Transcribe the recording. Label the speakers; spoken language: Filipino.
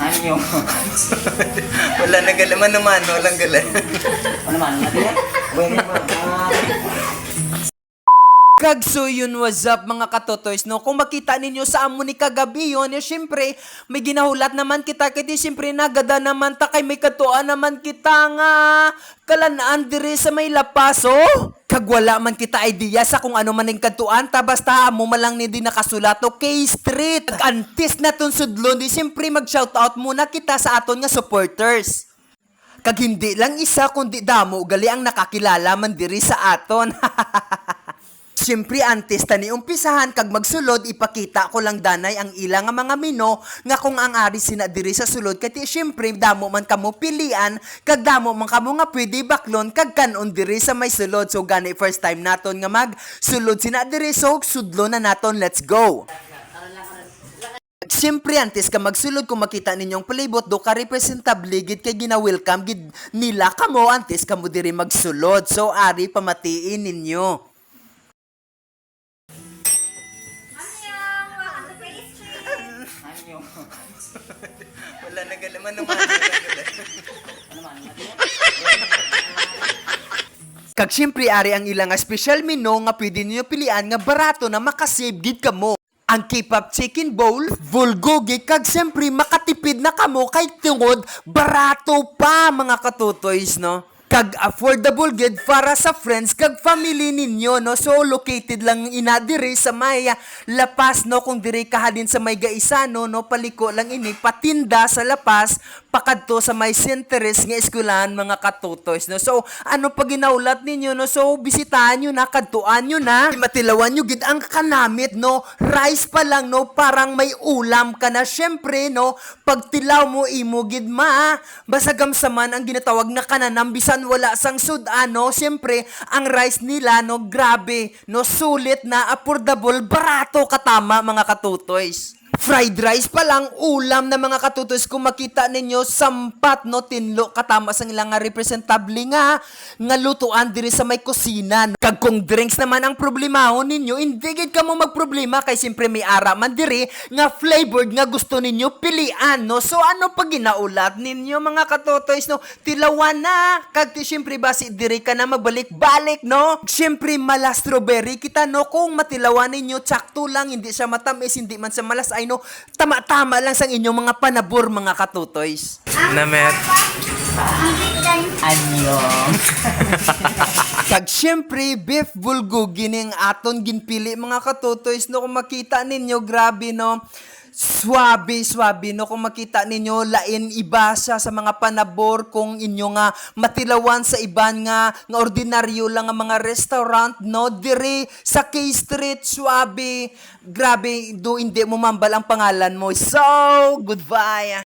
Speaker 1: Anyo.
Speaker 2: Wala na galaman naman, walang galan.
Speaker 1: Ano naman? Natin? Bueno,
Speaker 2: Kagso yun, what's up mga katotoys, no? Kung makita ninyo sa amo ni kagabi yun, syempre, may ginahulat naman kita, kaya syempre nagada naman ta kay may katuan naman kita nga kalanaan dire sa may lapaso. Kagwala man kita idea sa kung ano man yung katuan, ta basta amo malang ni di nakasulato kay street. Antis na ton sudlon, di syempre mag-shoutout muna kita sa aton nga supporters. Kag hindi lang isa kundi damo gali ang nakakilala man diri sa aton. Siyempre, antes tani umpisahan kag magsulod, ipakita ko lang danay ang ilang nga mga mino nga kung ang ari sina diri sa sulod. Kati siyempre, damo man kamo pilian, kag damo man kamo nga pwede baklon, kag kanon diri sa may sulod. So, gani first time naton nga magsulod sina diri. So, sudlo na naton, let's go! Siyempre, antes ka magsulod, kung makita ninyong palibot, do ka representable, gid kay gina-welcome, gid nila kamo, antes kamo diri magsulod. So, ari, pamatiin ninyo.
Speaker 1: anyo.
Speaker 2: Wala na galaman naman, walang galan.
Speaker 1: Ano naman? Natin?
Speaker 2: Kag siyempre, ari ang ilang special menu nga pwede niyo pilian nga barato na makasave gid kamo. Ang K-pop chicken bowl, bulgogi, kag siyempre makatipid na kamo kay tungod barato pa mga katutoys, no? Kag affordable gid para sa friends kag family ninyo, no? So located lang ina diri sa may lapas, no? Kung diri ka halin sa may gaisano, no? Paliko lang ini patinda sa lapas pakadto sa may centeres nga eskwelahan mga katutoys, no? So ano pa ginaulat ninyo, no? So bisitahan nyo na, kadtuan nyo na, matilawan nyo gid ang kanamit, no? Rice pa lang, no? Parang may ulam ka na. Syempre, no? Pag tilaw mo imo gid basagam saman ang ginatawag na kananam bisan wala sang sudano. Siyempre, ang rice nila, no, grabe, no, sulit na, affordable, barato, katama, mga katutoys. Fried rice pa lang, ulam na mga katutoys, kung makita ninyo, sampat, no, tinlo, katama sang ilang nga representable nga lutuan diri sa may kusina. Kag kung drinks naman ang problemahon ninyo, hindi gid ka mo magproblema, kay siyempre may ara man diri nga flavored nga gusto ninyo pilian, no. So ano pa ginaulat ninyo mga katutoys, no, tilawan na, kag siyempre basi diri ka na magbalik-balik, no. Siyempre mala strawberry kita, no, kung matilawan ninyo, tsakto lang, hindi siya matamis, hindi man sa malas ay, no, tama-tama lang sa inyong mga panabor mga katutoys. Namet.
Speaker 1: Anyo.
Speaker 2: Kag syempre, beef bulgogi ning aton ginpili mga katutoys, no, kung makita ninyo, grabe, no, swabe, no, kung makita ninyo, lain iba siya sa mga panabor kung inyo nga matilawan sa iban nga ordinaryo lang nga mga restaurant, no, dire sa K-Street, swabe, grabe, do hindi mo mambal ang pangalan mo. So, goodbye!